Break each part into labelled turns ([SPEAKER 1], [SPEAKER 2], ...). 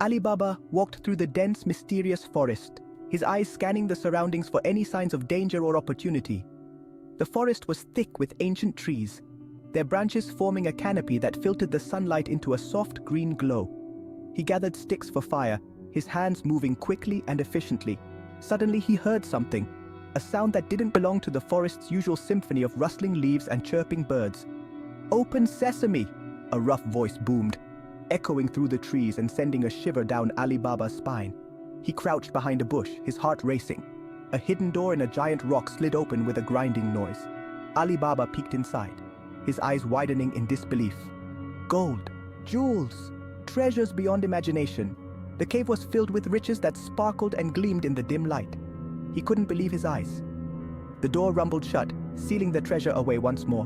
[SPEAKER 1] Ali Baba walked through the dense, mysterious forest, his eyes scanning the surroundings for any signs of danger or opportunity. The forest was thick with ancient trees, their branches forming a canopy that filtered the sunlight into a soft green glow. He gathered sticks for fire, his hands moving quickly and efficiently. Suddenly he heard something, a sound that didn't belong to the forest's usual symphony of rustling leaves and chirping birds. "Open sesame!" a rough voice boomed, echoing through the trees and sending a shiver down Ali Baba's spine. He crouched behind a bush, his heart racing. A hidden door in a giant rock slid open with a grinding noise. Ali Baba peeked inside, his eyes widening in disbelief. Gold, jewels, treasures beyond imagination. The cave was filled with riches that sparkled and gleamed in the dim light. He couldn't believe his eyes. The door rumbled shut, sealing the treasure away once more.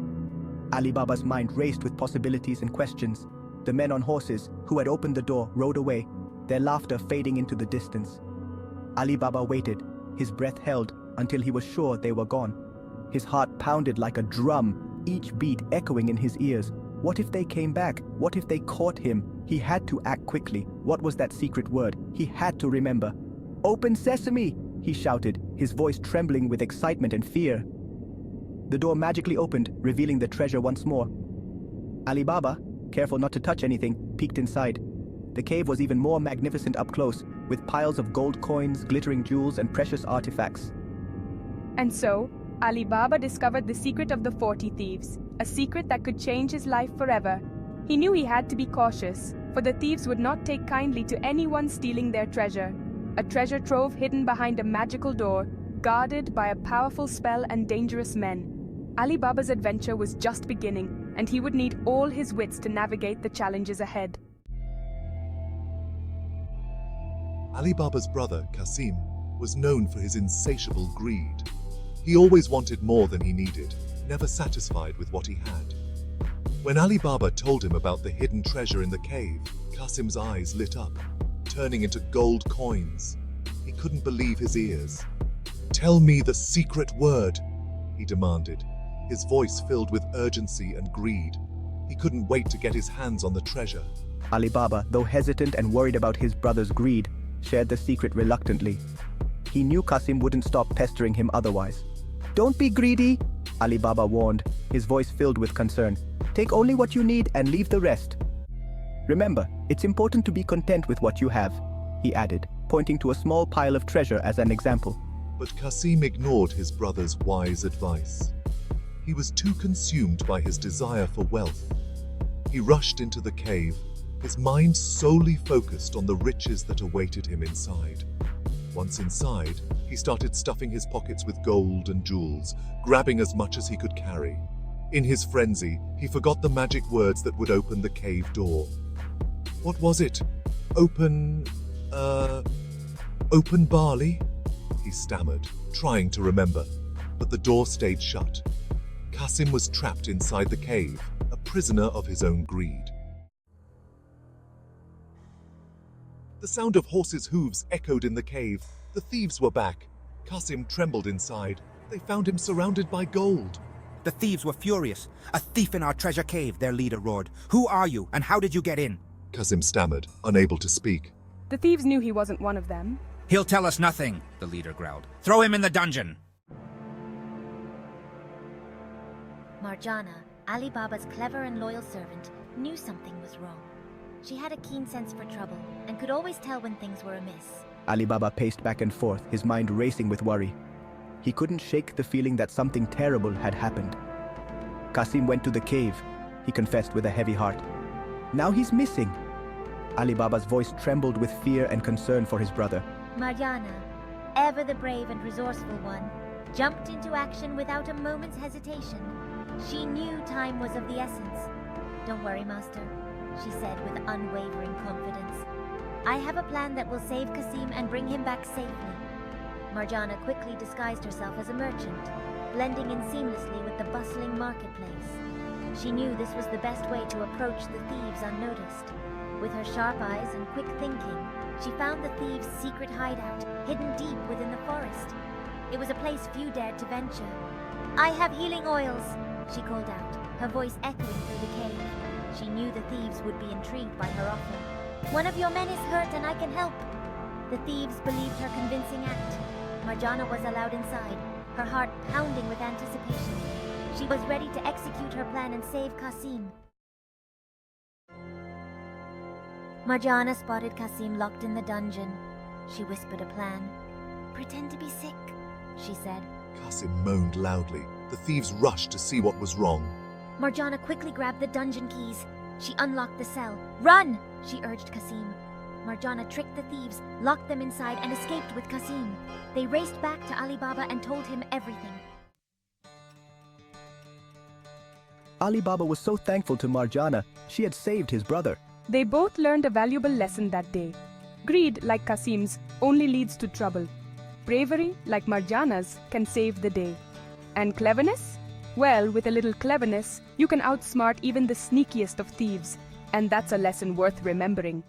[SPEAKER 1] Ali Baba's mind raced with possibilities and questions. The men on horses, who had opened the door, rode away, their laughter fading into the distance. Ali Baba waited, his breath held, until he was sure they were gone. His heart pounded like a drum, each beat echoing in his ears. What if they came back? What if they caught him? He had to act quickly. What was that secret word? He had to remember. "Open sesame!" he shouted, his voice trembling with excitement and fear. The door magically opened, revealing the treasure once more. Ali Baba, careful not to touch anything, peeked inside. The cave was even more magnificent up close, with piles of gold coins, glittering jewels, and precious artifacts.
[SPEAKER 2] And so, Ali Baba discovered the secret of the 40 thieves, a secret that could change his life forever. He knew he had to be cautious, for the thieves would not take kindly to anyone stealing their treasure. A treasure trove hidden behind a magical door, guarded by a powerful spell and dangerous men. Ali Baba's adventure was just beginning, and he would need all his wits to navigate the challenges ahead.
[SPEAKER 3] Ali Baba's brother, Qasim, was known for his insatiable greed. He always wanted more than he needed, never satisfied with what he had. When Ali Baba told him about the hidden treasure in the cave, Qasim's eyes lit up, turning into gold coins. He couldn't believe his ears. "Tell me the secret word," he demanded, his voice filled with urgency and greed. He couldn't wait to get his hands on the treasure.
[SPEAKER 1] Ali Baba, though hesitant and worried about his brother's greed, shared the secret reluctantly. He knew Qasim wouldn't stop pestering him otherwise. "Don't be greedy," Ali Baba warned, his voice filled with concern. "Take only what you need and leave the rest. Remember, it's important to be content with what you have," he added, pointing to a small pile of treasure as an example.
[SPEAKER 3] But Qasim ignored his brother's wise advice. He was too consumed by his desire for wealth. He rushed into the cave, his mind solely focused on the riches that awaited him inside. Once inside, he started stuffing his pockets with gold and jewels, grabbing as much as he could carry. In his frenzy, he forgot the magic words that would open the cave door. What was it? Open barley? He stammered, trying to remember, but the door stayed shut. Qasim was trapped inside the cave, a prisoner of his own greed. The sound of horses' hooves echoed in the cave. The thieves were back. Qasim trembled inside. They found him surrounded by gold.
[SPEAKER 4] The thieves were furious. "A thief in our treasure cave," their leader roared. "Who are you, and how did you get in?"
[SPEAKER 3] Qasim stammered, unable to speak.
[SPEAKER 2] The thieves knew he wasn't one of them.
[SPEAKER 4] "He'll tell us nothing," the leader growled. "Throw him in the dungeon."
[SPEAKER 5] Marjana, Ali Baba's clever and loyal servant, knew something was wrong. She had a keen sense for trouble and could always tell when things were amiss.
[SPEAKER 1] Ali Baba paced back and forth, his mind racing with worry. He couldn't shake the feeling that something terrible had happened. Qasim went to the cave, he confessed with a heavy heart. Now he's missing. Ali Baba's voice trembled with fear and concern for his brother.
[SPEAKER 5] Marjana, ever the brave and resourceful one, jumped into action without a moment's hesitation. She knew time was of the essence. "Don't worry, Master," she said with unwavering confidence. "I have a plan that will save Qasim and bring him back safely." Marjana quickly disguised herself as a merchant, blending in seamlessly with the bustling marketplace. She knew this was the best way to approach the thieves unnoticed. With her sharp eyes and quick thinking, she found the thieves' secret hideout, hidden deep within the forest. It was a place few dared to venture. "I have healing oils," she called out, her voice echoing through the cave. She knew the thieves would be intrigued by her offer. One of your men is hurt and I can help. The thieves believed her convincing act. Marjana was allowed inside, her heart pounding with anticipation. She was ready to execute her plan and save Kasim. Marjana spotted Kasim locked in the dungeon. She whispered a plan. "Pretend to be sick," she said.
[SPEAKER 3] Kasim moaned loudly. The thieves rushed to see what was wrong.
[SPEAKER 5] Marjana quickly grabbed the dungeon keys. She unlocked the cell. "Run!" she urged Kasim. Marjana tricked the thieves, locked them inside, and escaped with Kasim. They raced back to Alibaba and told him everything.
[SPEAKER 1] Alibaba was so thankful to Marjana, she had saved his brother.
[SPEAKER 2] They both learned a valuable lesson that day. Greed, like Kasim's, only leads to trouble. Bravery, like Marjana's, can save the day. And cleverness? Well, with a little cleverness, you can outsmart even the sneakiest of thieves. And that's a lesson worth remembering.